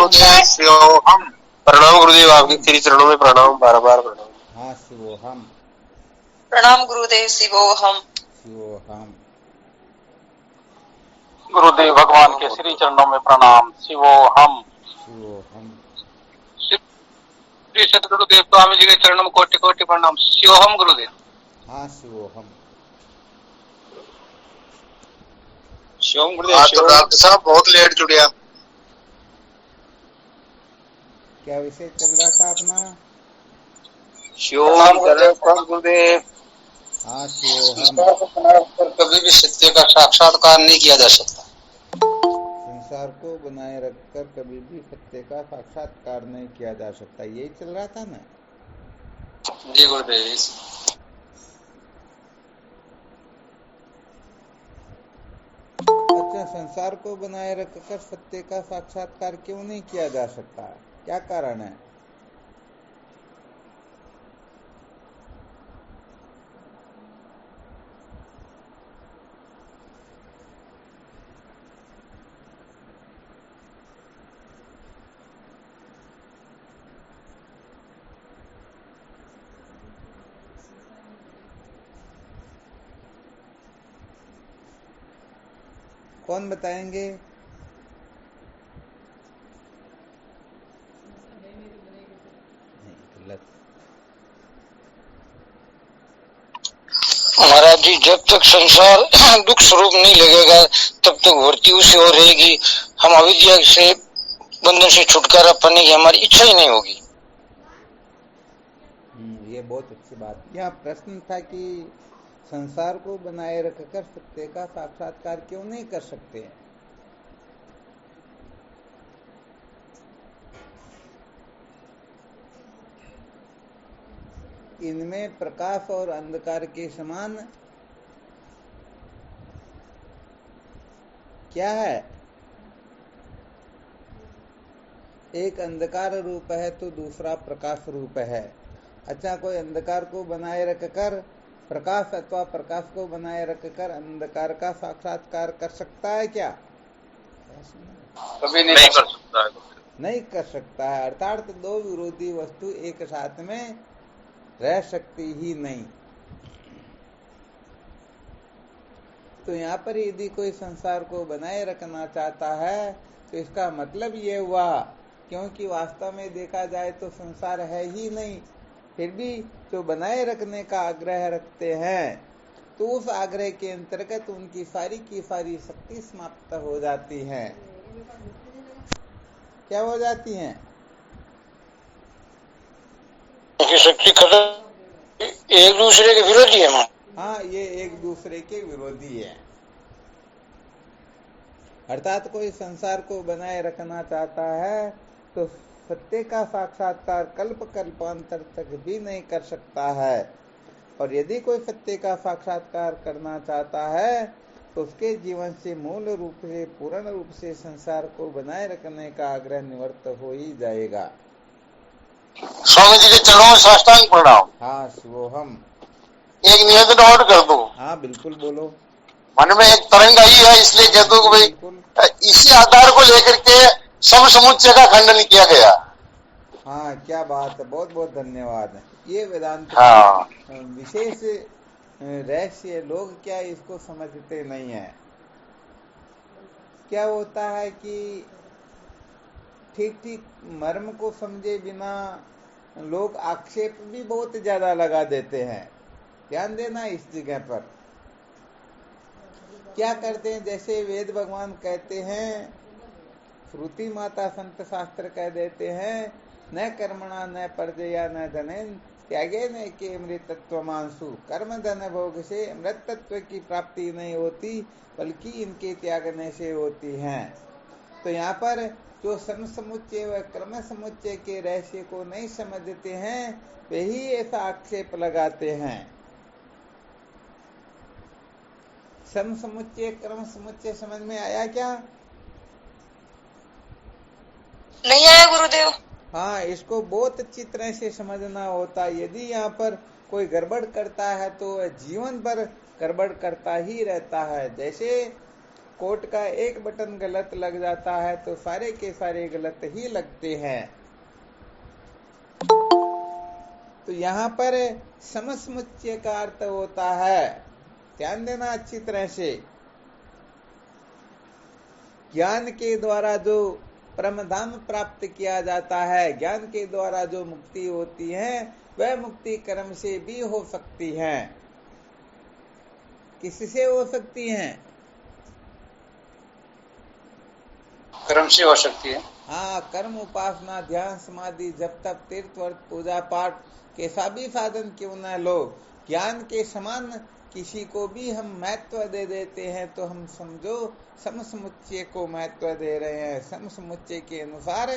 शिवोहम। प्रणाम गुरुदेव, आपके श्री चरणों में प्रणाम, बार बार प्रणाम। हाँ शिवोहम। प्रणाम गुरुदेव। शिवोहम। शिवोहम। गुरुदेव भगवान के श्री चरणों में प्रणाम। शिवोहम। शिवोहम। श्री सतगुरुदेव स्वामी जी के चरणों में कोटि कोटि प्रणाम। शिवोहम गुरुदेव। हाँ शिवोहम। शिवम गुरुदेव। हाँ तो डॉक्टर साहब बहुत लेट जुड़े आप। क्या विषय चल रहा था अपना? शिवोहम गुरुदेव। हाँ शिवोहम। कभी भी सत्य का साक्षात्कार नहीं किया जा सकता। संसार को बनाए रखकर कभी भी सत्य का साक्षात्कार नहीं किया जा सकता, यही चल रहा था ना? जी गुरुदेव। अच्छा, संसार को बनाए रखकर सत्य का साक्षात्कार क्यों नहीं किया जा सकता, क्या कारण है? कौन बताएंगे? महाराज जी, जब तक संसार दुख स्वरूप नहीं लगेगा तब तक वृत्ति उसी और रहेगी। हम अविद्या से बंधन से छुटकारा पाने की हमारी इच्छा ही नहीं होगी। ये बहुत अच्छी बात। यह प्रश्न था कि संसार को बनाए रखकर सत्य का साक्षात्कार क्यों नहीं कर सकते हैं? इनमें प्रकाश और अंधकार के समान क्या है? एक अंधकार रूप है तो दूसरा प्रकाश रूप है। अच्छा, कोई अंधकार को बनाए रखकर प्रकाश अथवा प्रकाश को बनाए रखकर अंधकार का साक्षात्कार कर सकता है क्या? कभी नहीं कर सकता है। नहीं कर सकता है, अर्थात दो विरोधी वस्तु एक साथ में रह सकती ही नहीं। तो यहाँ पर यदि कोई संसार को बनाए रखना चाहता है तो इसका मतलब ये हुआ, क्योंकि वास्तव में देखा जाए तो संसार है ही नहीं, फिर भी जो बनाए रखने का आग्रह रखते हैं तो उस आग्रह के अंतर्गत उनकी सारी की सारी शक्ति समाप्त हो जाती है। क्या हो जाती है? शक्ति खत्म, एक दूसरे के विरोधी है। हाँ, ये एक दूसरे के विरोधी है। अर्थात कोई संसार को बनाए रखना चाहता है तो सत्य का साक्षात्कार कल्प कल्पांतर तक भी नहीं कर सकता है, और यदि कोई सत्य का साक्षात्कार करना चाहता है तो उसके जीवन से मूल रूप से पूर्ण रूप से संसार को बनाए रखने का आग्रह निवृत्त हो ही जाएगा। स्वामी जी के चरणों में साष्टांग प्रणाम। हाँ शिवोहम। एक निवेदन और कर दो। हाँ बिल्कुल बोलो। मन में एक तरंग आई है, इसलिए कहता हूँ कि भाई इसी आधार को लेकर के सब समुच्चय का खंडन किया गया। हाँ क्या बात है, बहुत बहुत धन्यवाद। ये वेदांत विशेष रहस्य लोग क्या इसको समझते नहीं है। क्या होता है कि ठीक ठीक मर्म को समझे बिना लोग आक्षेप भी बहुत ज्यादा लगा देते हैं। ध्यान देना इस जगह पर। क्या करते हैं, जैसे वेद भगवान कहते हैं, श्रुति माता संत शास्त्र कह देते हैं, न कर्मणा न परजया न धनेन त्यागे न के अमृतत्व मांसु। कर्म धन भोग से अमृतत्व की प्राप्ति नहीं होती, बल्कि इनके त्यागने से होती है। तो यहाँ पर जो सम समुच्चय व क्रम समुच्चय के रहस्य को नहीं समझते हैं वे ही ऐसा आक्षेप लगाते हैं। सम समुच्चय क्रम समुच्चय समझ में आया क्या? नहीं आया गुरुदेव। हाँ, इसको बहुत अच्छी तरह से समझना होता है। यदि यहाँ पर कोई गड़बड़ करता है तो जीवन भर गड़बड़ करता ही रहता है। जैसे कोट का एक बटन गलत लग जाता है तो सारे के सारे गलत ही लगते हैं। तो यहाँ पर समसमुच्चय का अर्थ होता है, ध्यान देना अच्छी तरह से, ज्ञान के द्वारा जो परमधाम प्राप्त किया जाता है, ज्ञान के द्वारा जो मुक्ति होती है, वह मुक्ति कर्म से भी हो सकती है। किससे हो सकती है? कर्म से हो सकती है। हाँ, कर्म, उपासना, ध्यान, समाधि, जप तप, तीर्थ व्रत, पूजा पाठ कैसा भी साधन क्यों न लो, ज्ञान के समान किसी को भी हम महत्व दे देते हैं तो हम समझो समसमुच्चय को महत्व दे रहे हैं। समसमुच्चय के अनुसार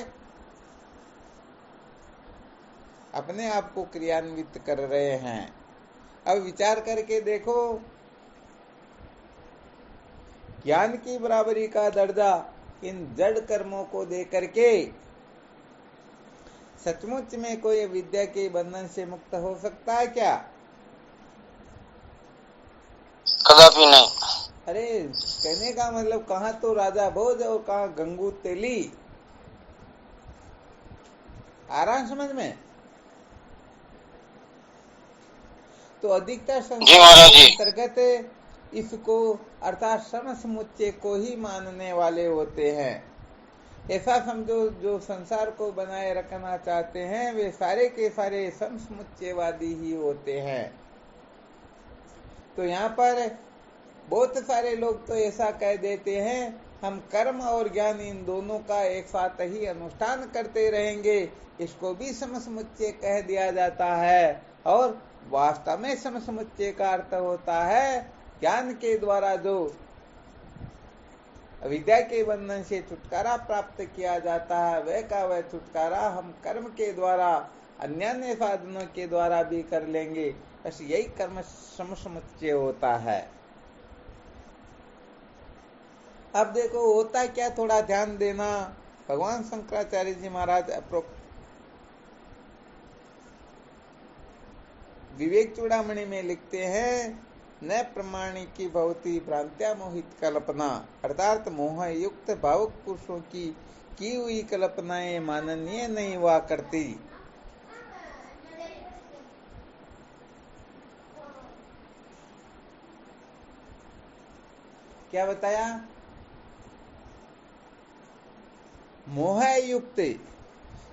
अपने आप को क्रियान्वित कर रहे हैं। अब विचार करके देखो, ज्ञान की बराबरी का दर्जा इन जड़ कर्मों को दे करके सचमुच में कोई विद्या के बंधन से मुक्त हो सकता है क्या? कदापि नहीं। अरे कहने का मतलब, कहाँ तो राजा भोज और कहाँ गंगू तेली। आ रहा है समझ में? तो अधिकतर संसार के अंतर्गत इसको अर्थात समसमुच्चय को ही मानने वाले होते हैं। ऐसा समझो, जो संसार को बनाए रखना चाहते हैं वे सारे के सारे समसमुच्चयवादी ही होते हैं। तो यहाँ पर बहुत सारे लोग तो ऐसा कह देते हैं, हम कर्म और ज्ञान इन दोनों का एक साथ ही अनुष्ठान करते रहेंगे, इसको भी समसमुच्चय कह दिया जाता है। और वास्तव में समसमुच्चय का अर्थ होता है ज्ञान के द्वारा जो अविद्या के बंधन से छुटकारा प्राप्त किया जाता है, वह का वह छुटकारा हम कर्म के द्वारा, अन्य साधनों के द्वारा भी कर लेंगे। बस यही कर्म समसमुच्चय होता है। अब देखो होता क्या, थोड़ा ध्यान देना। भगवान शंकराचार्य जी महाराज विवेक चूड़ामणि में लिखते हैं, न प्रमाणिकी भवती भ्रांत्या मोहित कल्पना, अर्थात मोह युक्त भावुक पुरुषों की हुई कल्पनाएं माननीय नहीं हुआ करती। क्या बताया? मोह युक्त,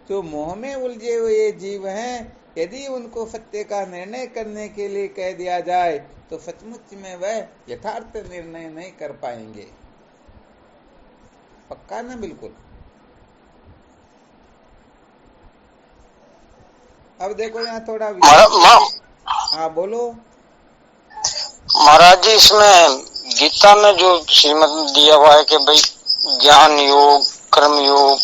जो मोह में उलझे हुए जीव हैं, यदि उनको सत्य का निर्णय करने के लिए कह दिया जाए तो सचमुच में वह यथार्थ निर्णय नहीं कर पाएंगे। पक्का ना? बिल्कुल। अब देखो यहाँ थोड़ा हाँ बोलो। महाराज जी, इसमें गीता में जो श्रीमद् दिया हुआ है कि भाई ज्ञान योग, कर्म योग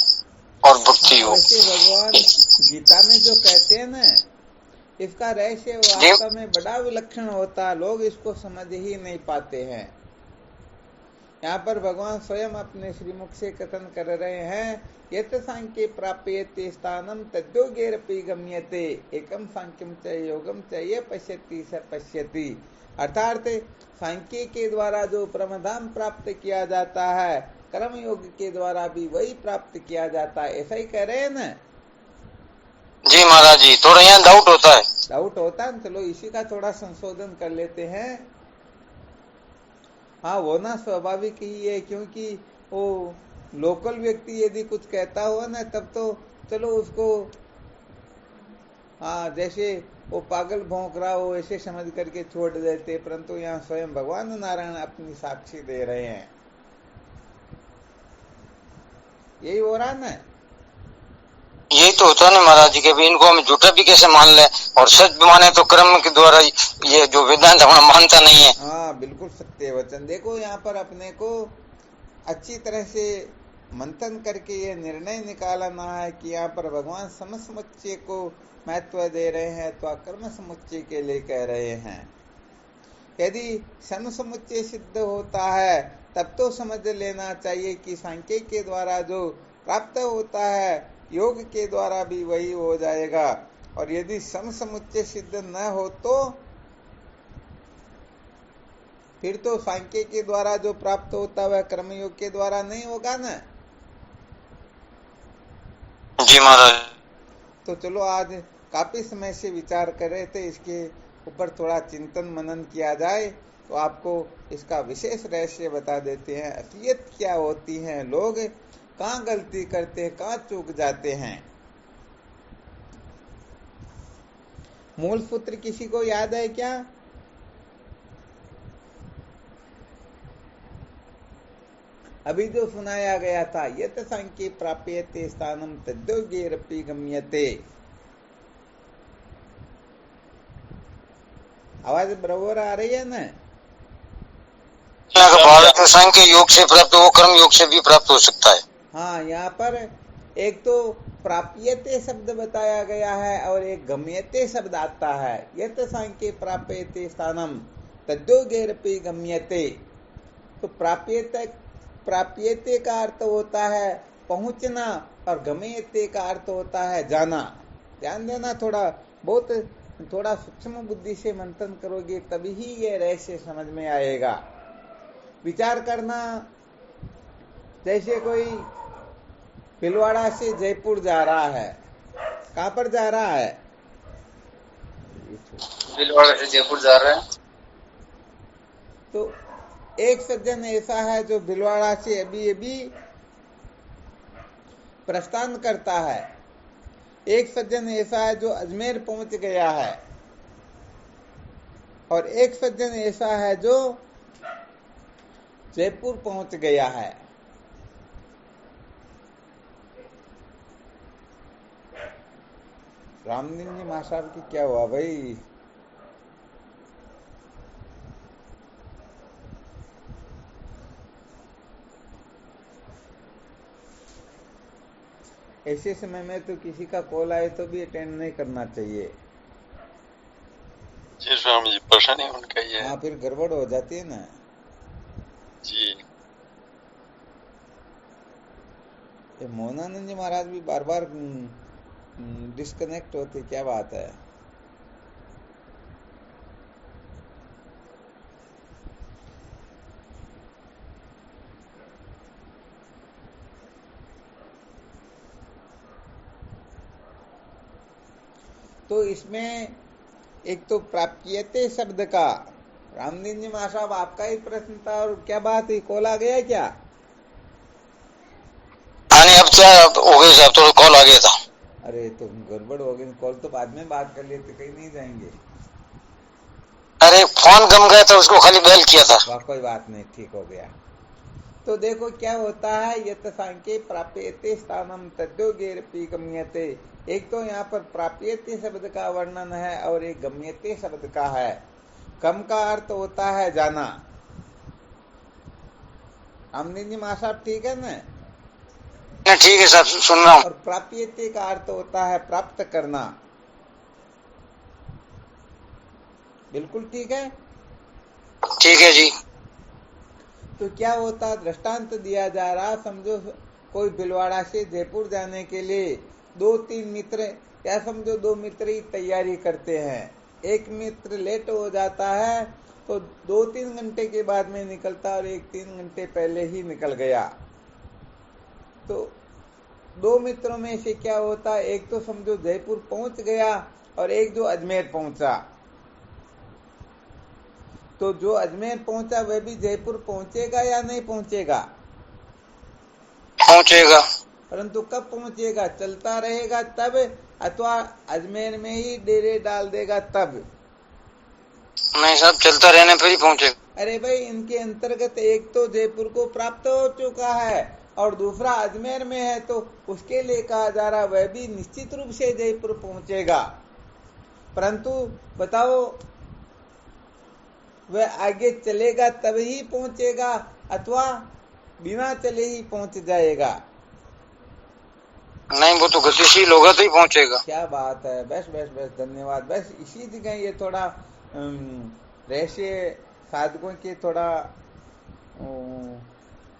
और भक्ति योग, वैसे भगवान गीता में जो कहते हैं ना, इसका रहस्य वास्तव में बड़ा विलक्षण होता है, लोग इसको समझ ही नहीं पाते हैं। यहाँ पर भगवान स्वयं अपने श्रीमुख से कथन कर रहे हैं, यत सांख्ये प्राप्यते स्थानम तद्योगेरपि गम्यते, एकम सांख्यम च योगम च ये पश्यति स पश्यति। अर्थात सांख्य के द्वारा जो परमधाम प्राप्त किया जाता है, कर्म योग के द्वारा भी वही प्राप्त किया जाता है। ऐसा ही कह रहे हैं ना? जी महाराज जी, थोड़ा यहाँ डाउट होता है। डाउट होता है, चलो इसी का थोड़ा संशोधन कर लेते हैं। हाँ, वो ना स्वाभाविक ही है, क्योंकि वो लोकल व्यक्ति यदि कुछ कहता हो ना, तब तो चलो उसको, हाँ, जैसे वो पागल भौंक रहा हो ऐसे समझ करके छोड़ देते, परंतु यहाँ स्वयं भगवान नारायण अपनी साक्षी दे रहे हैं। यही हो रहा ना? यही तो होता है ना महाराज जी के, भी इनको हम झूठा भी कैसे मान ले, और सच भी माने तो कर्म के द्वारा ये जो वेदांत हमारा मानता नहीं है। हाँ, बिल्कुल सत्य वचन। देखो यहाँ पर अपने को अच्छी तरह से मंथन करके ये निर्णय निकालना है कि यहाँ पर भगवान समसमुच्चय को महत्व दे रहे हैं तो कर्म समुच्चय के लिए कह रहे हैं। यदि समसमुच्चय सिद्ध होता है तब तो समझ लेना चाहिए कि सांख्य के द्वारा जो प्राप्त होता है योग के द्वारा भी वही हो जाएगा। और यदि समसमुच्चय सिद्ध न हो तो फिर तो सांख्य के द्वारा जो प्राप्त होता है कर्मयोग के द्वारा नहीं होगा ना। जी महाराज। तो चलो आज काफी समय से विचार कर रहे थे, इसके ऊपर थोड़ा चिंतन मनन किया जाए तो आपको इसका विशेष रहस्य बता देते हैं। असलियत क्या होती है, लोग कहाँ गलती करते हैं, कहाँ चूक जाते हैं। मूल सूत्र किसी को याद है क्या? अभी जो सुनाया गया था, यत सांख्ये प्राप्यते स्थानम तद्योगेरपि गम्यते। आवाज बराबर आ रही है ना? सांख्य योग से प्राप्त हो, कर्म योग से भी प्राप्त हो सकता है। हाँ, यहाँ पर एक तो प्राप्यते शब्द बताया गया है और एक गम्यते शब्द आता है। यत सांख्ये प्राप्यते स्थानम तद्योगेरपि गम्यते। तो प्राप्यते का अर्थ होता है पहुंचना और गम्यते का अर्थ होता है जाना। ध्यान देना, थोड़ा सूक्ष्म बुद्धि से मंथन करोगे तभी ही ये रहस्य समझ में आएगा। विचार करना, जैसे कोई भीलवाड़ा से जयपुर जा रहा है, कहाँ पर जा रहा है? भीलवाड़ा से जयपुर जा रहा है। तो एक सज्जन ऐसा है जो भीलवाड़ा से अभी प्रस्थान करता है। एक सज्जन ऐसा है जो अजमेर पहुंच गया है और एक सज्जन ऐसा है जो जयपुर पहुंच गया है। रामदीन जी महासाहब की क्या हुआ भाई? ऐसे समय में तो किसी का कॉल आए तो भी अटेंड नहीं करना चाहिए। जी स्वामी जी, परेशानी उनका ही है। हाँ, फिर गड़बड़ हो जाती है ना जी। ये मोहनानंद जी महाराज भी बार बार डिस्कनेक्ट होते, क्या बात है? तो इसमें एक तो प्राप्यते शब्द का, रामदीन जी महासाहब आपका ही प्रश्न था और क्या बात है, कॉल आ गया क्या? अब क्या हो गया साहब, तो कॉल आ गया था। अरे तो गड़बड़ हो गई, कॉल तो बाद में बात कर लेते, कहीं नहीं जाएंगे। अरे फोन गम गया था, उसको खाली बेल किया था। वाह, कोई बात नहीं, ठीक हो गया। तो देखो क्या होता है, यत सांख्ये प्राप्यते स्थानम तद्योगेरपि गम्यते। एक तो यहाँ पर प्राप्यते शब्द का वर्णन है और एक गम्यते शब्द का है। कम का अर्थ होता है जाना। रामदीन जी महासाहब ठीक है ना? ठीक है साहब, सुन रहा हूँ। और प्राप्यते का अर्थ होता है प्राप्त करना। बिल्कुल ठीक है। ठीक है जी। तो क्या होता, दृष्टांत दिया जा रहा, समझो कोई भीलवाड़ा से जयपुर जाने के लिए 2-3 मित्र, या समझो 2 मित्र ही तैयारी करते हैं। एक मित्र लेट हो जाता है तो 2-3 घंटे के बाद में निकलता और एक 3 घंटे पहले ही निकल गया। तो 2 मित्रों में से क्या होता, एक तो समझो जयपुर पहुंच गया और एक जो अजमेर पहुंचा। तो जो अजमेर पहुंचा वह भी जयपुर पहुंचेगा या नहीं पहुंचेगा? पहुंचेगा। परंतु कब पहुंचेगा? चलता रहेगा तब, अथवा अजमेर में ही डेरे डाल देगा तब? नहीं साहब, चलता रहने पर ही पहुंचेगा। अरे भाई, इनके अंतर्गत एक तो जयपुर को प्राप्त हो चुका है और दूसरा अजमेर में है, तो उसके लिए कहा जा रहा वह भी निश्चित रूप से जयपुर पहुंचेगा। परंतु बताओ, वह आगे चलेगा तब ही पहुंचेगा अथवा बिना चले ही पहुंच जाएगा? नहीं, वो तो गतिशील होगा तो ही पहुंचेगा। क्या बात है, बस बस बस, धन्यवाद। बस इसी जगह ये थोड़ा रहस्य साधकों के थोड़ा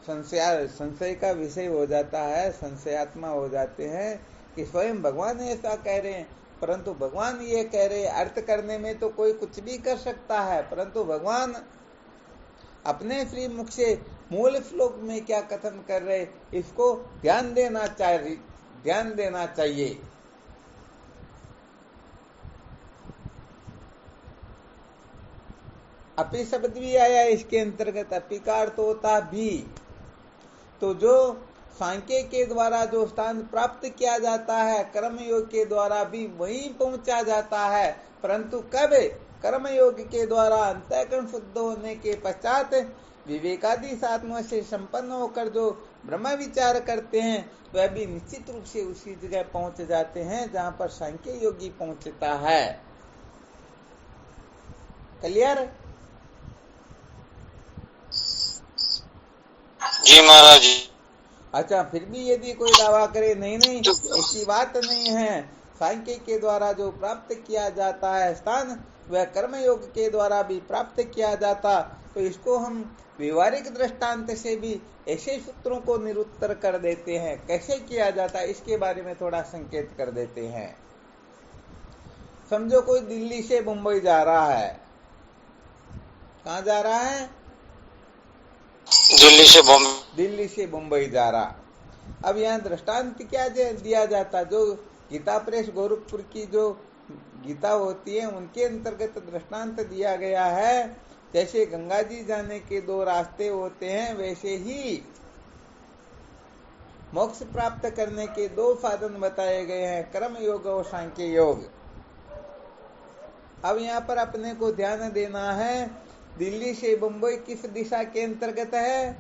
संशय का विषय हो जाता है, संशयात्मा हो जाते हैं कि स्वयं भगवान ऐसा कह रहे हैं, परंतु भगवान ये कह रहे, अर्थ करने में तो कोई कुछ भी कर सकता है, परंतु भगवान अपने श्रीमुख से मूल श्लोक में क्या कथन कर रहे, इसको ध्यान देना चाहिए। अपि शब्द भी आया इसके अंतर्गत, अपि का अर्थ होता भी। तो जो सांख्य के द्वारा जो स्थान प्राप्त किया जाता है, कर्मयोग के द्वारा भी वहीं पहुंचा जाता है, परंतु कब? कर्मयोग के द्वारा अंतःकरण शुद्ध होने के पश्चात विवेकादि साधनों से संपन्न होकर जो ब्रह्म विचार करते हैं, वह भी निश्चित रूप से उसी जगह पहुंच जाते हैं जहां पर सांख्य योगी पहुंचता है। क्लियर? जी महाराज। अच्छा, फिर भी यदि कोई दावा करे नहीं ऐसी बात नहीं है, सांख्य के द्वारा जो प्राप्त किया जाता है स्थान, वह कर्मयोग के द्वारा भी प्राप्त किया जाता, तो इसको हम व्यवहारिक दृष्टांत से भी ऐसे सूत्रों को निरुत्तर कर देते हैं। कैसे किया जाता है इसके बारे में थोड़ा संकेत कर देते हैं। समझो कोई दिल्ली से मुंबई जा रहा है। कहाँ जा रहा है? दिल्ली से मुंबई जा रहा। अब यहाँ दृष्टांत क्या दिया जाता? जो गीता प्रेस गोरखपुर की जो गीता होती है उनके अंतर्गत दृष्टांत दिया गया है। जैसे गंगा जी जाने के दो रास्ते होते हैं, वैसे ही मोक्ष प्राप्त करने के दो साधन बताए गए हैं, कर्म योग और सांख्य योग। अब यहाँ पर अपने को ध्यान देना है, दिल्ली से मुंबई किस दिशा के अंतर्गत है?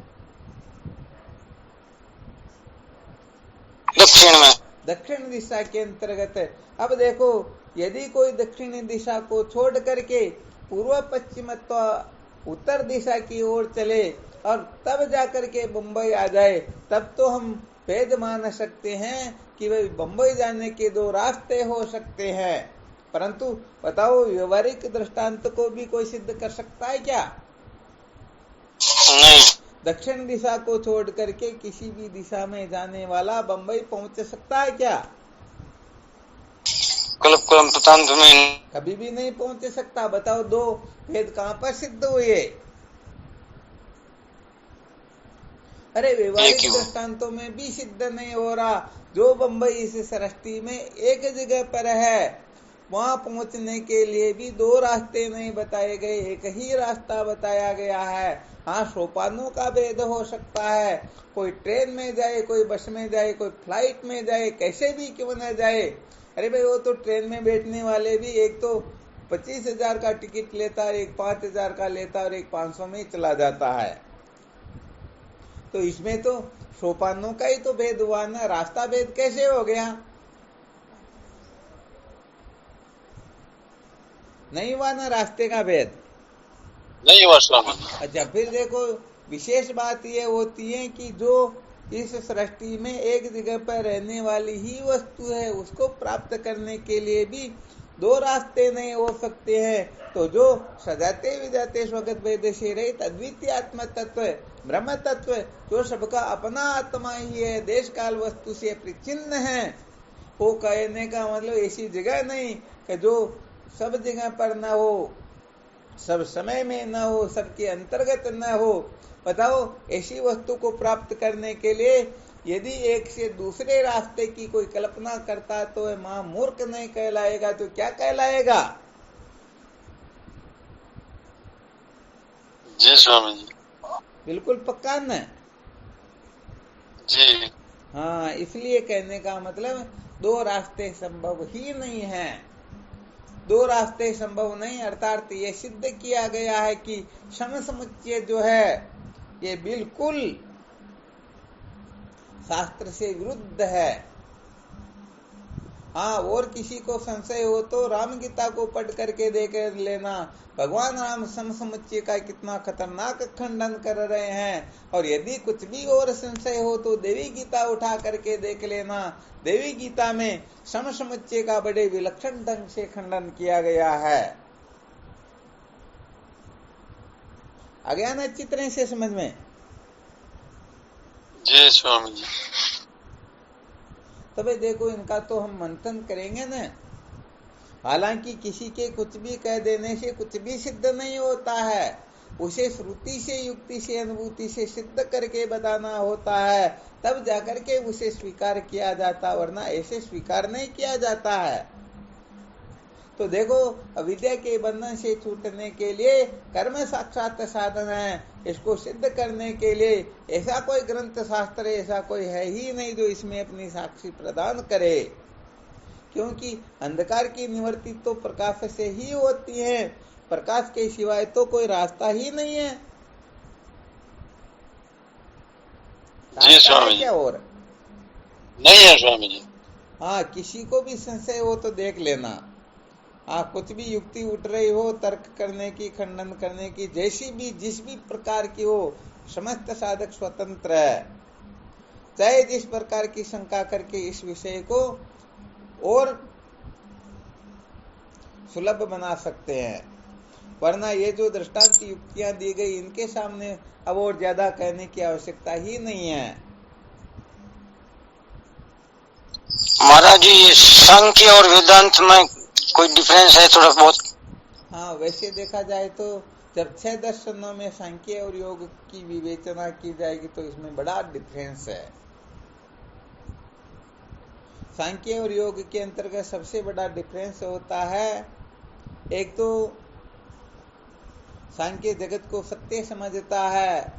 दक्षिण में। दक्षिण दिशा के अंतर्गत है। अब देखो, यदि कोई दक्षिणी दिशा को छोड़ करके पूर्व पश्चिम उत्तर दिशा की ओर चले और तब जाकर के मुंबई आ जाए, तब तो हम भेद मान सकते हैं कि वह मुंबई जाने के दो रास्ते हो सकते हैं। परंतु बताओ, व्यवहारिक दृष्टांत को भी कोई सिद्ध कर सकता है क्या? नहीं। दक्षिण दिशा को छोड़ करके किसी भी दिशा में जाने वाला बंबई पहुंच सकता है क्या? कल्पतांत में कभी भी नहीं पहुंच सकता। बताओ, दो भेद कहां पर सिद्ध हुए? अरे व्यवहारिक दृष्टांतों में भी सिद्ध नहीं हो रहा। जो बंबई इस सृष्टि में एक जगह पर है, वहां पहुंचने के लिए भी दो रास्ते नहीं बताए गए, एक ही रास्ता बताया गया है। हाँ, सोपानों का भेद हो सकता है, कोई ट्रेन में जाए, कोई बस में जाए, कोई फ्लाइट में जाए, कैसे भी क्यों न जाए। अरे भाई, वो तो ट्रेन में बैठने वाले भी एक तो 25,000 का टिकट लेता है, एक 5,000 का लेता है और एक 500 में चला जाता है। तो इसमें तो सोपानों का ही तो भेद हुआ ना, रास्ता भेद कैसे हो गया? नहीं हुआ ना रास्ते का भेद? नहीं हुआ स्वामी। अच्छा, फिर देखो, विशेष बात यह होती है कि जो इस सृष्टि में एक जगह पर रहने वाली ही वस्तु है, उसको प्राप्त करने के लिए भी दो रास्ते नहीं हो सकते हैं। तो जो सजाते विजाते स्वगत भेद से रहित अद्वितीय आत्म तत्व, ब्रह्म तत्व, जो सबका अपना आत्मा ही है, देश काल वस्तु से परिचिन्न है, वो कहने का मतलब ऐसी जगह नहीं कि जो सब जगह पर न हो, सब समय में न हो, सबके अंतर्गत न हो। बताओ, ऐसी वस्तु को प्राप्त करने के लिए यदि एक से दूसरे रास्ते की कोई कल्पना करता तो वह महामूर्ख नहीं कहलाएगा, तो क्या कहलाएगा? जी स्वामी जी। बिल्कुल पक्का न? जी। हाँ, इसलिए कहने का मतलब दो रास्ते संभव ही नहीं है। दो रास्ते संभव नहीं, अर्थात ये सिद्ध किया गया है कि समसमुच्चय जो है ये बिल्कुल शास्त्र से विरुद्ध है। हाँ, और किसी को संशय हो तो राम गीता को पढ़ करके देख लेना, भगवान राम समसमुच्चय का कितना खतरनाक खंडन कर रहे हैं। और यदि कुछ भी और संशय हो तो देवी गीता उठा करके देख लेना, देवी गीता में समसमुच्चय का बड़े विलक्षण ढंग से खंडन किया गया है। आ गया ना अच्छी तरह से समझ में? जी स्वामी जी। तो भाई देखो, इनका तो हम मंथन करेंगे ना। हालांकि किसी के कुछ भी कह देने से कुछ भी सिद्ध नहीं होता है। उसे श्रुति से, युक्ति से, अनुभूति से सिद्ध करके बताना होता है, तब जाकर के उसे स्वीकार किया जाता, वरना ऐसे स्वीकार नहीं किया जाता है। तो देखो, अविद्या के बंधन से छूटने के लिए कर्म साक्षात साधन है। इसको सिद्ध करने के लिए ऐसा कोई ग्रंथ शास्त्र, ऐसा कोई है ही नहीं जो इसमें अपनी साक्षी प्रदान करे, क्योंकि अंधकार की निवृत्ति तो प्रकाश से ही होती है। प्रकाश के सिवाय तो कोई रास्ता ही नहीं है। जी स्वामी जी। क्या और नहीं है स्वामी जी। हाँ, किसी को भी संशय हो तो देख लेना। कुछ भी युक्ति उठ रही हो, तर्क करने की, खंडन करने की, जैसी भी जिस भी प्रकार की हो, समस्त साधक स्वतंत्र है। चाहे जिस प्रकार की शंका करके इस विषय को और सुलभ बना सकते हैं, वरना ये जो दृष्टांत युक्तियां दी गई, इनके सामने अब और ज्यादा कहने की आवश्यकता ही नहीं है। महाराज जी, ये सांख्य और वेदांत में कोई डिफरेंस है थोड़ा बहुत? हाँ, वैसे देखा जाए तो जब 6 दर्शनों में सांख्य और योग की विवेचना की जाएगी तो इसमें बड़ा डिफरेंस है। सांख्य और योग के अंतर्गत सबसे बड़ा डिफरेंस होता है, एक तो सांख्य जगत को सत्य समझता है,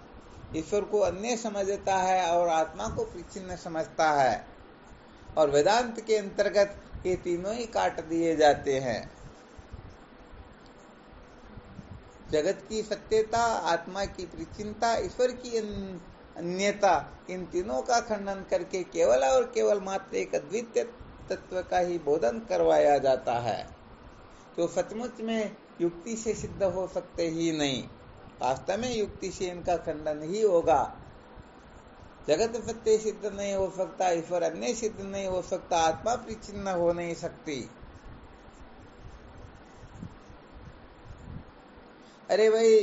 ईश्वर को अन्य समझता है और आत्मा को परिच्छिन्न समझता है। और वेदांत के अंतर्गत ये तीनों ही काट दिए जाते हैं। जगत की सत्यता, आत्मा की परिच्छिन्नता, ईश्वर की अन्यता, इन तीनों का खंडन करके केवल और केवल मात्र एक अद्वितीय तत्व का ही बोधन करवाया जाता है, तो सचमुच में युक्ति से सिद्ध हो सकते ही नहीं। वास्तव में युक्ति से इनका खंडन ही होगा। जगत सत्य सिद्ध नहीं हो सकता, ईश्वर अन्य सिद्ध नहीं हो सकता, आत्मा परिच्छिन्न हो नहीं सकती। अरे भाई,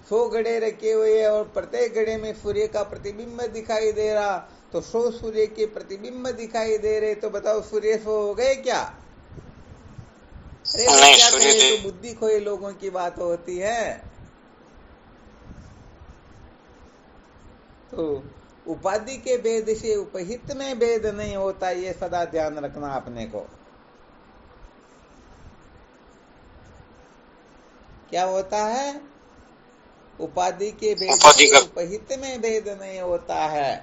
100 घड़े रखे हुए और प्रत्येक घड़े में सूर्य का प्रतिबिंब दिखाई दे रहा, तो 100 सूर्य के प्रतिबिंब दिखाई दे रहे, तो बताओ सूर्य 100 हो गए क्या? अरे क्या कहे, तो बुद्धि खोए लोगों की बात होती है। तो उपाधि के भेद से उपहित में भेद नहीं होता, ये सदा ध्यान रखना अपने को। क्या होता है? उपाधि के भेद से उपहित में भेद नहीं होता है।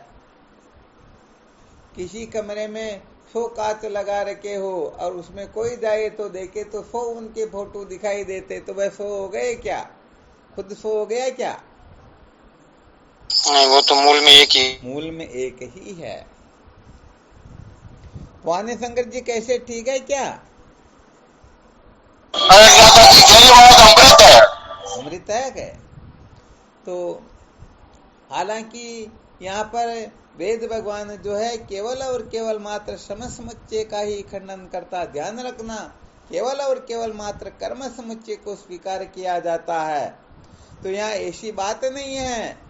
किसी कमरे में 100 कांच लगा रखे हो और उसमें कोई जाए तो देखे तो 100 उनके फोटो दिखाई देते, तो वह 100 हो गए क्या? खुद 100 हो गया क्या? नहीं, वो तो मूल में एक ही, मूल में एक ही है। वाणी शंकर जी कैसे, ठीक है क्या? अमृत है। अमृत है क्या? तो हालांकि यहाँ पर वेद भगवान जो है केवल और केवल मात्र समसमुच्चय का ही खंडन करता। ध्यान रखना, केवल और केवल मात्र कर्म समुच्चय को स्वीकार किया जाता है। तो यहाँ ऐसी बात नहीं है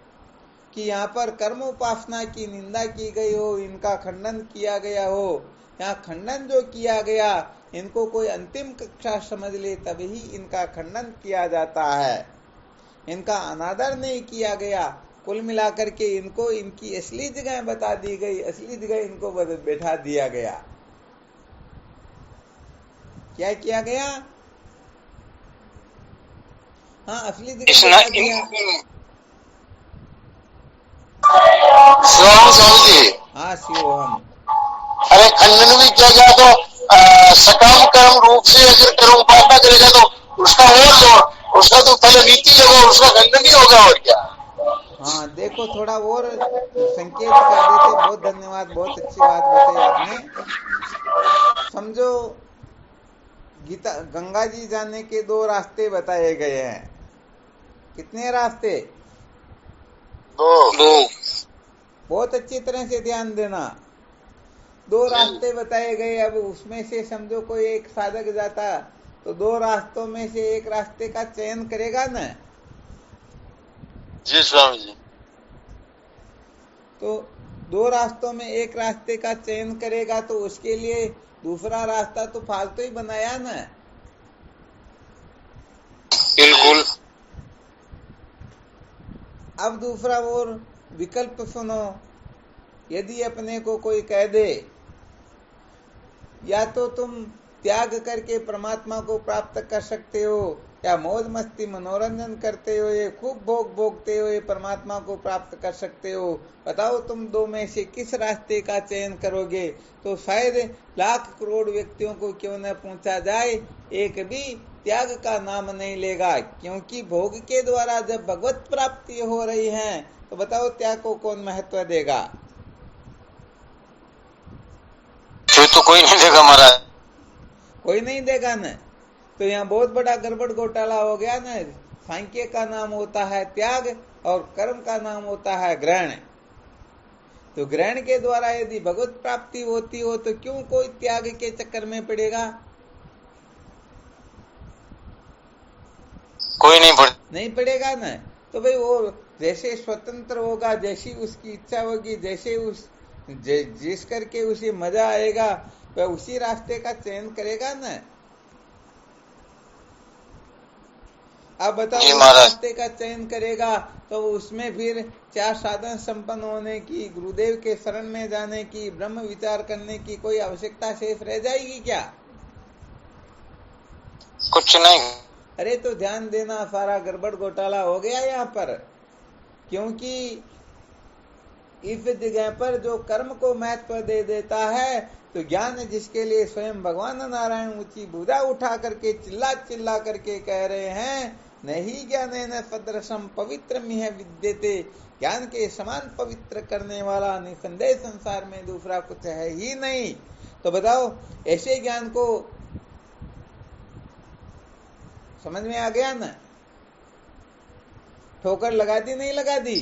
कि यहाँ पर कर्म उपासना की निंदा की गई हो, इनका खंडन किया गया हो। यहाँ खंडन जो किया गया, इनको कोई अंतिम कक्षा समझ ले तभी इनका खंडन किया जाता है। इनका अनादर नहीं किया गया। कुल मिलाकर के इनको इनकी असली जगह बता दी गई, असली जगह इनको बैठा दिया गया। क्या किया गया? हाँ, असली जगह बता दिया। स्वामी जी, हाँ शिवोहम। अरे खंडन भी किया गया तो सकाम कर्म रूप से अगर कर्म उपासना करेगा तो उसका तो पहले नीति होगा, उसका खंडन नहीं होगा, और क्या। हाँ देखो, थोड़ा और संकेत कर देते। बहुत धन्यवाद, बहुत अच्छी बात बताई आपने। समझो, गीता गंगा जी जाने के 2 रास्ते बताए गए हैं। कितने रास्ते? 2। बहुत अच्छी तरह से ध्यान देना। 2 रास्ते बताए गए। अब उसमें से समझो कोई एक साधक जाता तो 2 रास्तों में से एक रास्ते का चयन करेगा ना? जी स्वामी जी। तो 2 रास्तों में एक रास्ते का चयन करेगा तो उसके लिए दूसरा रास्ता तो फालतू ही बनाया ना। बिल्कुल। अब दूसरा और विकल्प सुनो। यदि अपने को कोई कह दे या तो तुम त्याग करके परमात्मा को प्राप्त कर सकते हो, या मौज मस्ती मनोरंजन करते हुए खूब भोग भोगते हुए परमात्मा को प्राप्त कर सकते हो, बताओ तुम दो में से किस रास्ते का चयन करोगे? तो शायद लाख करोड़ व्यक्तियों को क्यों न पूछा जाए, एक भी त्याग का नाम नहीं लेगा, क्योंकि भोग के द्वारा जब भगवत प्राप्ति हो रही है तो बताओ त्याग को कौन महत्व देगा? फिर तो कोई नहीं देगा महाराज। कोई नहीं देगा न। तो यहाँ बहुत बड़ा गड़बड़ घोटाला हो गया न। सांख्य का नाम होता है त्याग और कर्म का नाम होता है ग्रहण। तो ग्रहण के द्वारा यदि भगवत प्राप्ति होती हो तो क्यों कोई त्याग के चक्कर में पड़ेगा? कोई नहीं पड़ेगा न। तो भाई वो जैसे स्वतंत्र होगा, जैसी उसकी इच्छा होगी, जैसे जिस करके उसे मजा आएगा वह उसी रास्ते का चयन करेगा न। अब बताओ उस रास्ते का चयन करेगा तो उसमें फिर चार साधन संपन्न होने की, गुरुदेव के शरण में जाने की, ब्रह्म विचार करने की कोई आवश्यकता शेष रह जाएगी क्या? कुछ नहीं। अरे तो ध्यान देना, सारा गड़बड़ घोटाला हो गया यहाँ पर। क्योंकि इस जगह पर जो कर्म को महत्व दे देता है तो ज्ञान जिसके लिए स्वयं भगवान नारायण ऊंची भुजा उठा करके चिल्ला चिल्ला करके कह रहे हैं, नहीं ज्ञानेन सदृशम पवित्रमिह विद्यते, ज्ञान के समान पवित्र करने वाला निसंदेह संसार में दूसरा कुछ है ही नहीं। तो बताओ ऐसे ज्ञान को समझ में आ गया ना? ठोकर लगा दी नहीं लगा दी?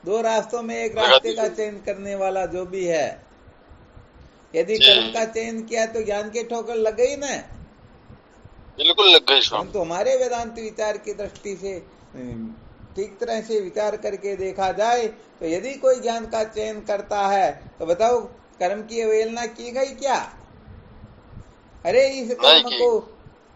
दो रास्तों में एक रास्ते का चयन करने वाला जो भी है, यदि कर्म का चयन किया तो ज्ञान के ठोकर लग गई ना? बिल्कुल लग गई। तो हमारे वेदांत विचार की दृष्टि से ठीक तरह से विचार करके देखा जाए तो यदि कोई ज्ञान का चयन करता है तो बताओ कर्म की अवहेलना की गई क्या? अरे इस कर्म को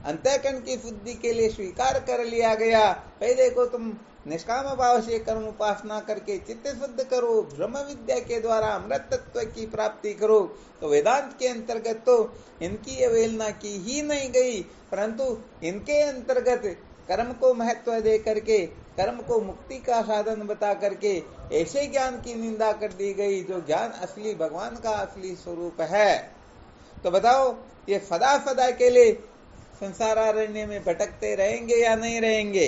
अंतःकरण की शुद्धि के लिए स्वीकार कर लिया गया। भाई देखो तुम निष्काम भाव से कर्म उपासना करके चित्त शुद्ध करो, ब्रह्म विद्या के द्वारा अमृत तत्व की प्राप्ति करो। तो वेदांत के अंतर्गत तो इनकी अवहेलना की ही नहीं गई, परंतु इनके अंतर्गत कर्म को महत्व दे करके, कर्म को मुक्ति का साधन बता करके ऐसे ज्ञान की निंदा कर दी गई जो ज्ञान असली भगवान का असली स्वरूप है। तो बताओ ये सदा सदा के लिए संसारारण्य में भटकते रहेंगे या नहीं रहेंगे?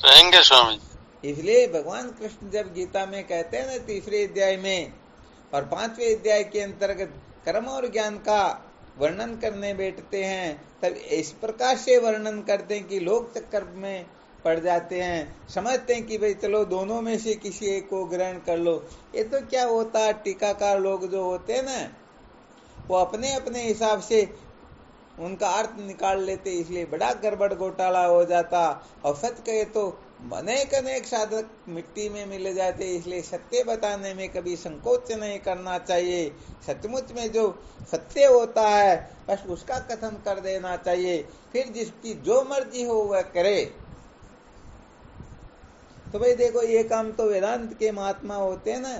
रहेंगे स्वामी। इसलिए भगवान कृष्ण जब गीता में कहते हैं ना 3रे अध्याय में और 5वें अध्याय के अंतर्गत कर्म और ज्ञान का वर्णन करने बैठते हैं, तब इस प्रकार से वर्णन करते हैं कि लोग चक्कर में पड़ जाते हैं, समझते हैं कि भाई चलो दोनों में से किसी एक को ग्रहण कर लो। ये तो क्या होता है, टीकाकार लोग जो होते हैं ना वो अपने अपने हिसाब से उनका अर्थ निकाल लेते, इसलिए बड़ा गड़बड़ घोटाला हो जाता। और सच कहे तो अनेक साधक मिट्टी में मिल जाते, इसलिए सत्य बताने में कभी संकोच नहीं करना चाहिए। सचमुच में जो सत्य होता है बस उसका कथन कर देना चाहिए, फिर जिसकी जो मर्जी हो वह करे। तो भाई देखो ये काम तो वेदांत के महात्मा होते हैं ना,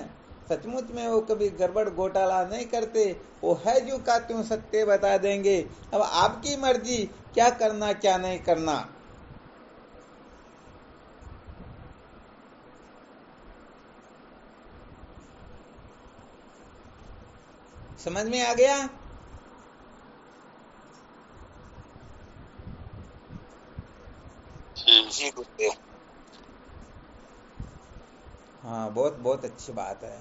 सचमुच में वो कभी गड़बड़ घोटाला नहीं करते, वो है जो का त्यों सत्य बता देंगे। अब आपकी मर्जी क्या करना क्या नहीं करना। समझ में आ गया? जी गुरुदेव। हाँ बहुत बहुत अच्छी बात है।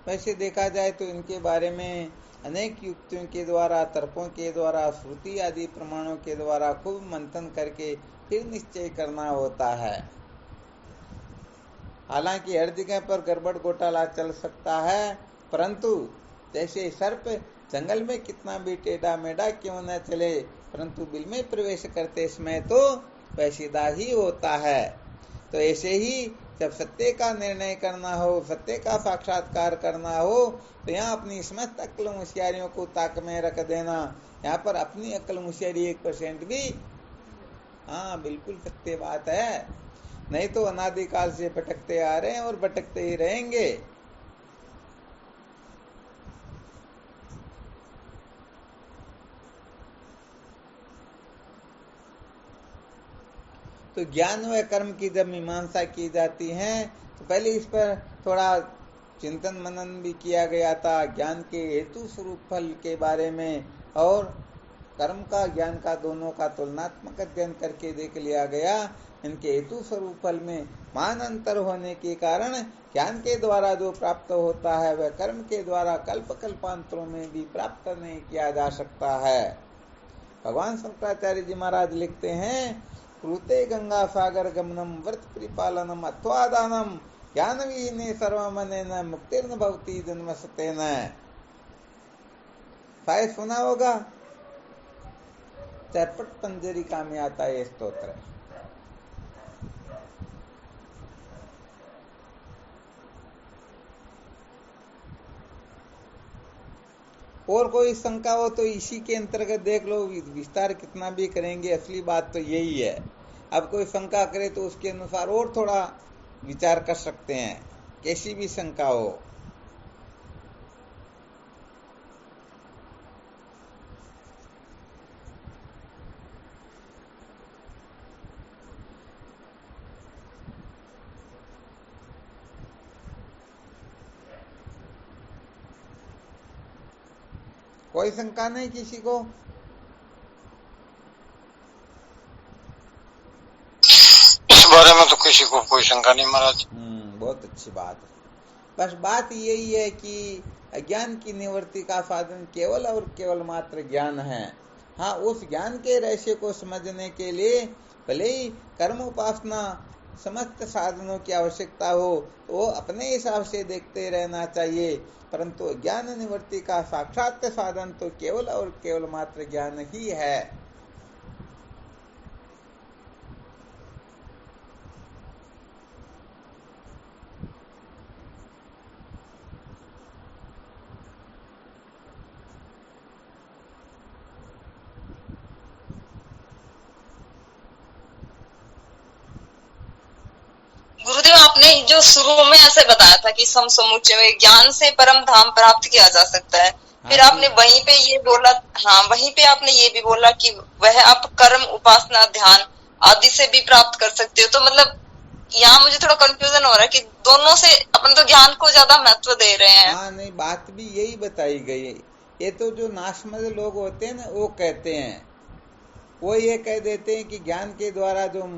वैसे देखा जाए तो इनके बारे में अनेक युक्तियों के द्वारा, तर्कों के द्वारा, श्रुति आदि प्रमाणों के द्वारा खूब मंथन करके फिर निश्चय करना होता है। हालांकि हर जगह पर गड़बड़ घोटाला चल सकता है, परंतु जैसे सर्प जंगल में कितना भी टेढ़ा मेढ़ा क्यों न चले, परंतु बिल में प्रवेश करते समय तो वह सीधा ही होता है। तो ऐसे ही जब सत्य का निर्णय करना हो, सत्य का साक्षात्कार करना हो, तो यहाँ अपनी समस्त अक्ल होशियारियों को ताक में रख देना। यहाँ पर अपनी अक्ल होशियारी 1% भी, हाँ बिल्कुल सत्य बात है, नहीं तो अनादिकाल से भटकते आ रहे हैं और भटकते ही रहेंगे। तो ज्ञान व कर्म की जब मीमांसा की जाती है तो पहले इस पर थोड़ा चिंतन मनन भी किया गया था, ज्ञान के हेतु स्वरूप फल के बारे में, और कर्म का ज्ञान का दोनों का तुलनात्मक अध्ययन करके देख लिया गया। इनके हेतु स्वरूप फल में मान अंतर होने के कारण ज्ञान के द्वारा जो प्राप्त होता है वह कर्म के द्वारा कल्प कल्पांतरों में भी प्राप्त नहीं किया जा सकता है। भगवान शंकराचार्य जी महाराज लिखते हैं, कृते गंगा सागर गमनम व्रत परिपालनम अथवा दानम ज्ञान विहीने सर्वमनेन मुक्तिर्न भवति जन्मसतेन। शायद सुना होगा, चरपट पंजरिका में आता है स्तोत्र। और कोई शंका हो तो इसी के अंतर्गत देख लो, विस्तार कितना भी करेंगे, असली बात तो यही है। अब कोई शंका करे तो उसके अनुसार और थोड़ा विचार कर सकते हैं, कैसी भी शंका हो। कोई शंका नहीं किसी को? इस बारे में तो किसी को कोई शंका नहीं महाराज। बहुत अच्छी बात है। बस बात यही है कि अज्ञान की निवृत्ति का साधन केवल और केवल मात्र ज्ञान है। हाँ, उस ज्ञान के रहस्य को समझने के लिए भले ही कर्म उपासना समस्त साधनों की आवश्यकता हो तो वो अपने हिसाब से देखते रहना चाहिए, परंतु ज्ञान निवृत्ति का साक्षात साधन तो केवल और केवल मात्र ज्ञान ही है। गुरुदेव, आपने जो शुरू में ऐसे बताया था कि सम समुच्चय में ज्ञान से परम धाम प्राप्त किया जा सकता है, फिर आपने वहीं पे ये बोला, हाँ वहीं पे आपने ये भी बोला कि वह आप कर्म उपासना ध्यान आदि से भी प्राप्त कर सकते हो। तो मतलब यहाँ मुझे थोड़ा कंफ्यूजन हो रहा है कि दोनों से अपन तो ज्ञान को ज्यादा महत्व दे रहे हैं। हाँ नहीं, बात भी यही बताई गई है। ये तो जो नाशमद लोग होते हैं ना, वो कहते हैं, वो ये कह देते हैं कि ज्ञान के द्वारा जो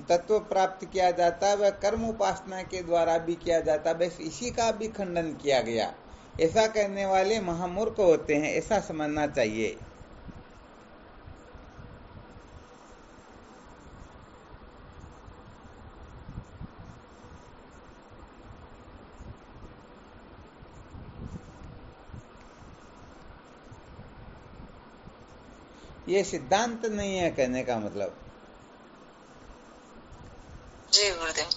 तत्व प्राप्त किया जाता है वह कर्म उपासना के द्वारा भी किया जाता है। बस इसी का भी खंडन किया गया। ऐसा कहने वाले महामूर्ख होते हैं, ऐसा समझना चाहिए। ये सिद्धांत नहीं है कहने का मतलब। जी गुरुदेव।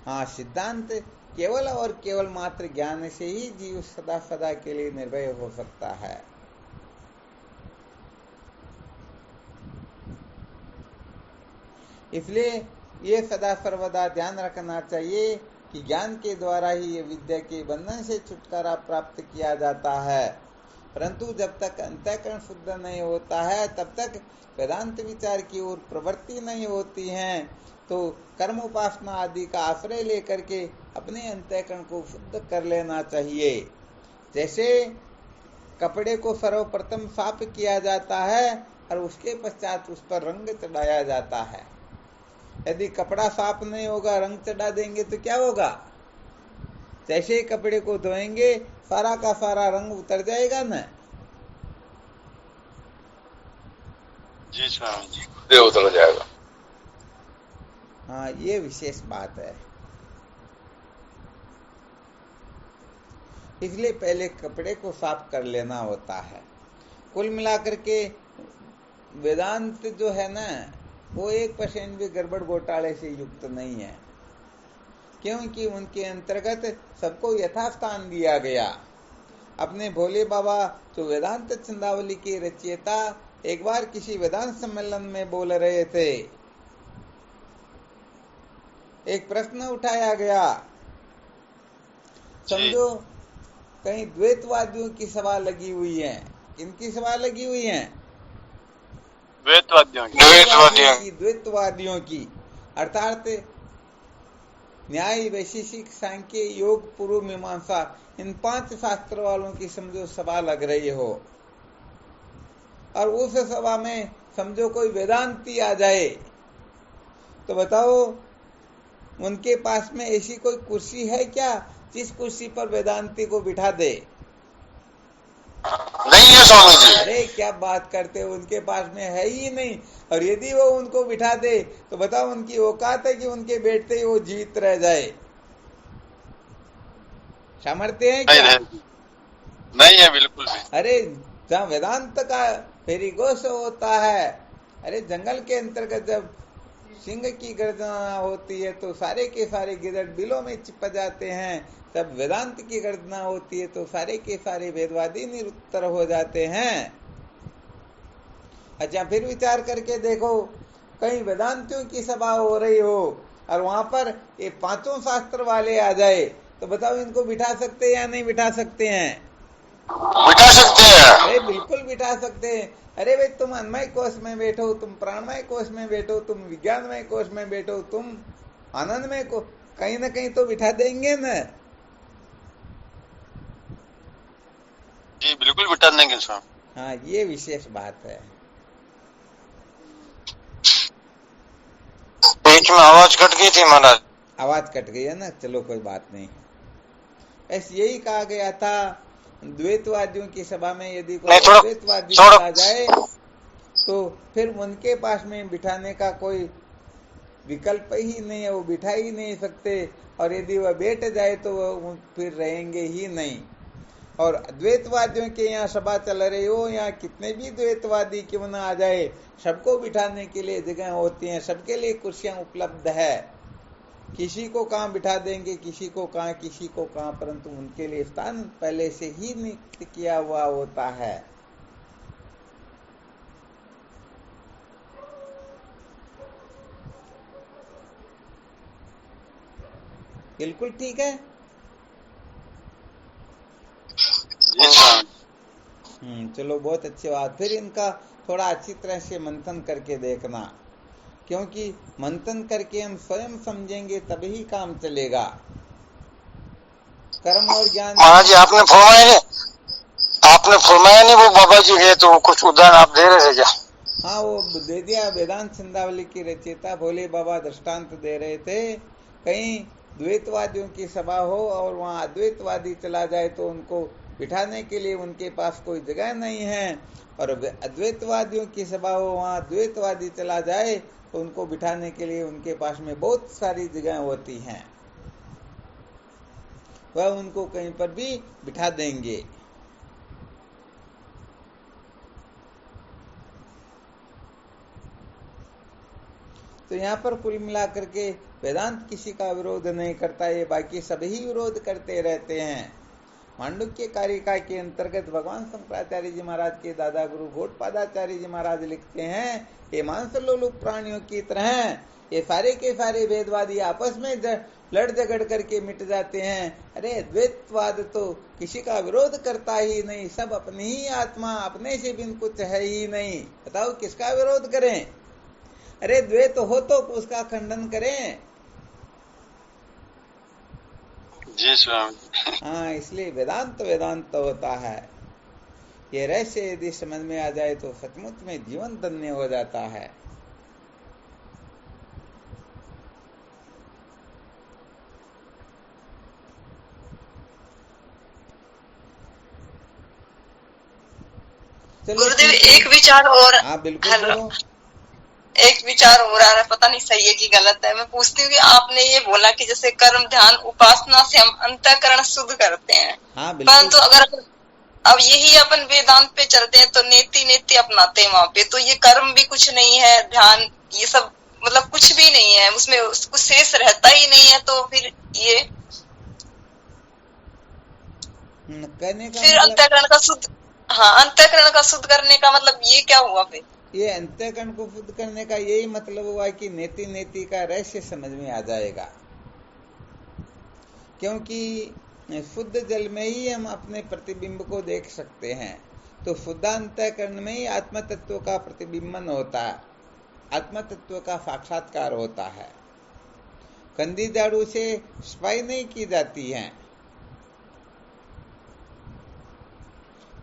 हाँ, सिद्धांत केवल और केवल मात्र ज्ञान से ही जीव सदा सदा के लिए निर्भय हो सकता है। इसलिए ये सदा सर्वदा ध्यान रखना चाहिए कि ज्ञान के द्वारा ही ये विद्या के बंधन से छुटकारा प्राप्त किया जाता है, परंतु जब तक अंतःकरण शुद्ध नहीं होता है तब तक वेदांत विचार की ओर प्रवृत्ति नहीं होती है। तो कर्म उपासना आदि का आश्रय लेकर के अपने अंतःकरण को शुद्ध कर लेना चाहिए। जैसे कपड़े को सर्वप्रथम साफ किया जाता है और उसके पश्चात उस पर रंग चढ़ाया जाता है। यदि कपड़ा साफ नहीं होगा, रंग चढ़ा देंगे तो क्या होगा? जैसे ही कपड़े को धोएंगे सारा का सारा रंग उतर जाएगा ना। जी स्वामी जी, उतर जाएगा। हाँ, ये विशेष बात है। इसलिए पहले कपड़े को साफ कर लेना होता है। कुल मिलाकर के वेदांत जो है ना, वो 1% भी गड़बड़ घोटाले से युक्त नहीं है। क्योंकि उनके अंतर्गत सबको यथास्थान दिया गया। अपने भोले बाबा जो वेदांत छंदावली के रचयिता एक बार किसी वेदांत सम्मेलन में बोल रहे थे। एक प्रश्न उठाया गया, समझो कहीं द्वैतवादियों की सभा लगी हुई है। किनकी सभा लगी हुई है? द्वैतवादियों की, अर्थात न्याय, वैशेषिक, सांख्य, योग, पूर्व मीमांसा, इन 5 शास्त्र वालों की समझो सभा लग रही हो, और उस सभा में समझो कोई वेदांती आ जाए, तो बताओ उनके पास में ऐसी कोई कुर्सी है क्या जिस कुर्सी पर वेदांती को बिठा दे? नहीं है स्वामी जी। अरे क्या बात करते हो, उनके पास में है ही नहीं। और यदि वो उनको बिठा दे तो बताओ उनकी औकात है कि उनके बैठते ही वो जीवित रह जाए? सामर्थ्य है क्या? नहीं है, बिल्कुल भी। अरे जहाँ वेदांत का फेरी घोष होता है, अरे जंगल के अंतर्गत जब सिंह की गर्जना होती है तो सारे के सारे गिदड़ बिलों में चिपक जाते हैं। जब वेदांत की गर्जना होती है तो सारे के सारे वेदवादी निरुत्तर हो जाते हैं। अच्छा, फिर विचार करके देखो, कहीं वेदांतियों की सभा हो रही हो और वहां पर ये 5 शास्त्र वाले आ जाए, तो बताओ इनको बिठा सकते हैं या नहीं बिठा सकते हैं? बिठा सकते हैं। अरे बिल्कुल बिठा सकते हैं। अरे भाई, तुम अन्नमय कोश में बैठो, तुम प्राणमय कोश में बैठो, तुम विज्ञानमय कोश में बैठो, तुम आनंदमय को कहीं ना कहीं तो बिठा देंगे न? जी बिल्कुल बिठा देंगे स्वामी। हाँ, ये विशेष बात है। बीच में आवाज कट गई थी महाराज। आवाज कट गई है ना, चलो कोई बात नहीं। ऐसे यही कहा गया था, द्वैतवादियों की सभा में यदि कोई द्वैतवादी आ जाए तो फिर उनके पास में बिठाने का कोई विकल्प ही नहीं है, वो बिठा ही नहीं सकते। और यदि वह बैठ जाए तो वह फिर रहेंगे ही नहीं। और द्वैतवादियों के यहाँ सभा चल रही हो, यहाँ कितने भी द्वैतवादी क्यों ना आ जाए, सबको बिठाने के लिए जगह होती है, सबके लिए कुर्सियां उपलब्ध है। किसी को कहाँ बिठा देंगे, किसी को कहाँ, किसी को कहाँ, परंतु उनके लिए स्थान पहले से ही नियुक्त किया हुआ होता है। बिल्कुल ठीक है। चलो, बहुत अच्छी बात। फिर इनका थोड़ा अच्छी तरह से मंथन करके देखना, क्योंकि मंथन करके हम स्वयं समझेंगे तभी काम चलेगा। कर्म और ज्ञान। महाराज जी, आपने फरमाया नहीं वो बाबा जी है, तो कुछ उदाहरण आप दे रहे थे क्या? हाँ, वो दे दिया। वेदांत छंदावली की रचयिता भोले बाबा दृष्टांत दे रहे थे। कहीं द्वैतवादियों की सभा हो और वहाँ अद्वैतवादी चला जाए तो उनको बिठाने के लिए उनके पास कोई जगह नहीं है, और अद्वैतवादियों की सभा हो, वहाँ द्वैतवादी चला जाए तो उनको बिठाने के लिए उनके पास में बहुत सारी जगह होती हैं, वह उनको कहीं पर भी बिठा देंगे। तो यहाँ पर कुल मिलाकर के वेदांत किसी का विरोध नहीं करता है, बाकी सभी विरोध करते रहते हैं। मांडुक्य कारिका के अंतर्गत भगवान शंकराचार्य जी महाराज के दादा गुरु गौड़पादाचार्य जी महाराज लिखते हैं, ये मांसलोलुप प्राणियों की तरह ये सारे के सारे वेदवादी आपस में लड़ झगड़ करके मिट जाते हैं। अरे द्वैतवाद तो किसी का विरोध करता ही नहीं, सब अपनी ही आत्मा, अपने से बिन कुछ है ही नहीं। बताओ किसका विरोध करें? अरे द्वैत हो तो उसका खंडन करें। जी स्वामी। हाँ, इसलिए वेदांत वेदांत होता है। ये रहस्य यदि समझ में आ जाए तो सचमुच में जीवन धन्य हो जाता है। गुरुदेव, एक विचार और। हाँ बिल्कुल बोलो। एक विचार हो रहा है, पता नहीं सही है कि गलत है। मैं पूछती हूँ कि आपने ये बोला कि जैसे कर्म ध्यान उपासना से हम अंतःकरण शुद्ध करते हैं, हाँ परंतु अगर अब यही अपन वेदांत पे चलते हैं तो नेति नेति अपनाते हैं वहाँ पे, तो ये कर्म भी कुछ नहीं है, ध्यान ये सब मतलब कुछ भी नहीं है उसमें, कुछ शेष रहता ही नहीं है, तो फिर ये कहने का फिर मतलब अंतःकरण का शुद्ध, हाँ अंतःकरण का शुद्ध करने का मतलब ये क्या हुआ फिर? ये अंतःकरण को शुद्ध करने का यही मतलब हुआ कि नेति नेति का रहस्य समझ में आ जाएगा, क्योंकि शुद्ध जल में ही हम अपने प्रतिबिंब को देख सकते हैं। तो शुद्धांतःकरण में ही आत्म तत्व का प्रतिबिंबन होता है, आत्म तत्व का साक्षात्कार होता है। कंदी झाड़ू से सफाई नहीं की जाती है।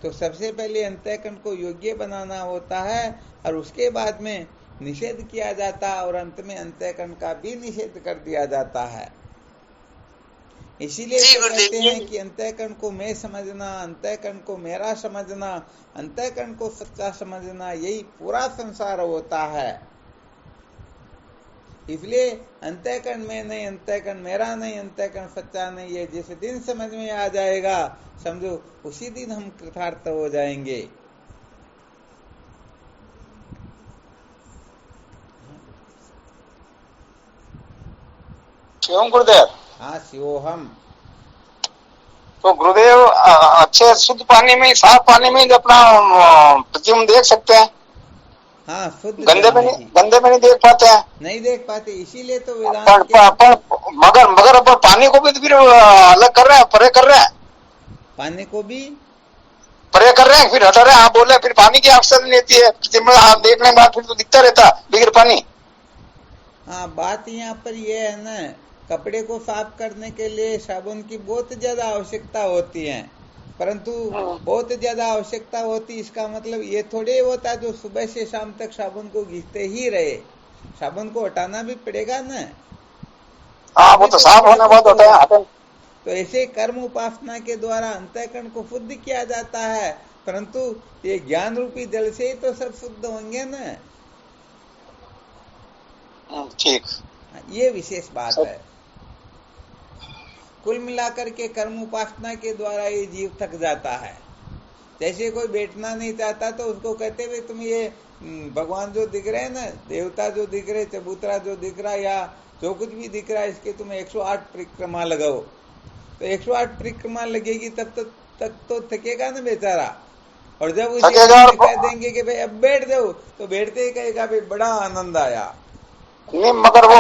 तो सबसे पहले अंतःकरण को योग्य बनाना होता है और उसके बाद में निषेध किया जाता है, और अंत में अंतःकरण का भी निषेध कर दिया जाता है। इसीलिए तो कहते हैं कि अंतःकरण को मैं समझना, अंतःकरण को मेरा समझना, अंतःकरण को सच्चा समझना, यही पूरा संसार होता है। इसलिए अंतःकरण में नहीं, अंतःकरण मेरा नहीं, अंतःकरण सच्चा नहीं, ये जिस दिन समझ में आ जाएगा समझो उसी दिन हम कृतार्थ हो जाएंगे। शिवम गुरुदेव। हाँ शिवोहम। तो गुरुदेव अच्छे शुद्ध पानी में, साफ पानी में अपना प्रतिबिंब देख सकते हैं। हाँ शुद्ध गंदे में नहीं देख पाते हैं, नहीं देख पाते। इसीलिए तो मगर अपन पानी को भी तो फिर अलग कर रहे हैं, परे कर रहे हैं, पानी को भी परे कर रहे हैं, फिर हटा रहे हैं। आप बोल रहे हैं फिर पानी की आवश्यकता नहीं रहती है, प्रतिबिंब आप देखने के बाद फिर तो दिखता रहता बिगर पानी। हाँ बात यहाँ पर यह है ना, कपड़े को साफ करने के लिए साबुन की बहुत ज्यादा आवश्यकता होती है, परंतु बहुत ज्यादा आवश्यकता होती, इसका मतलब ये थोड़े होता है जो सुबह से शाम तक साबुन को घिसते ही रहे। साबुन को हटाना भी पड़ेगा ना। हाँ वो तो साफ होना बहुत होता है। तो ऐसे कर्म उपासना के द्वारा अंतःकरण को शुद्ध किया जाता है, परंतु ये ज्ञान रूपी जल से ही तो सब शुद्ध होंगे ना। ठीक, ये विशेष बात है। कुल मिलाकर के कर्म उपासना के द्वारा ये जीव थक जाता है। जैसे कोई बैठना नहीं चाहता तो उसको कहते हुए तुम ये भगवान जो दिख रहे हैं ना, देवता जो दिख रहे, चबूतरा जो दिख रहा है या जो कुछ भी दिख रहा है, इसके तुम 108 परिक्रमा लगाओ। तो 108 परिक्रमा लगेगी तब तक तो थकेगा ना बेचारा। और जब उसे कह देंगे कि भाई अब बैठ जाओ, तो बैठते ही कहेगा भाई बड़ा आनंद आया। नहीं मगर वो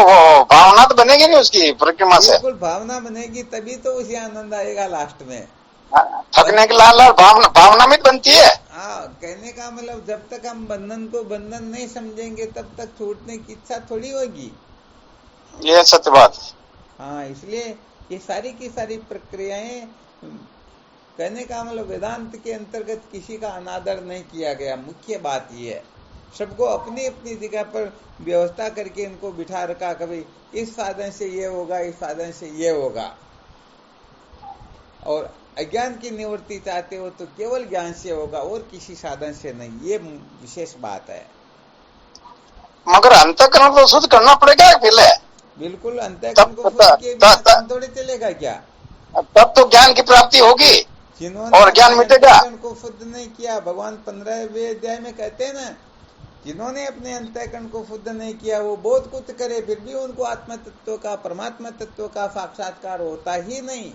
भावना तो बनेगी नहीं उसकी परिक्रमा से। बिल्कुल भावना बनेगी, तभी तो उसे आनंद आएगा लास्ट में। थकने के लाल भावना में बनती है। हाँ कहने का मतलब जब तक हम बंधन को बंधन नहीं समझेंगे तब तक छूटने की इच्छा थोड़ी होगी। ये सत्य बात है। हाँ इसलिए ये सारी की सारी प्रक्रियाएं, कहने का मतलब वेदांत के अंतर्गत किसी का अनादर नहीं किया गया। मुख्य बात ये है, सबको अपनी अपनी जगह पर व्यवस्था करके इनको बिठा रखा, कभी इस साधन से ये होगा, इस साधन से ये होगा। और अज्ञान की निवृत्ति चाहते हो तो केवल ज्ञान से होगा और किसी साधन से नहीं, ये विशेष बात है। मगर अंतःकरण तो शुद्ध करना पड़ेगा पहले। बिल्कुल, अंतःकरण को शुद्ध किए बिना काम थोड़े चलेगा क्या? तब तो ज्ञान की प्राप्ति होगी और ज्ञान मिटेगा। अंतःकरण को शुद्ध नहीं किया, भगवान 15वें अध्याय में कहते हैं ना, जिन्होंने अपने अंतःकरण को शुद्ध नहीं किया वो बहुत कुछ करे फिर भी उनको आत्म तत्व का, परमात्मा तत्व का साक्षात्कार होता ही नहीं।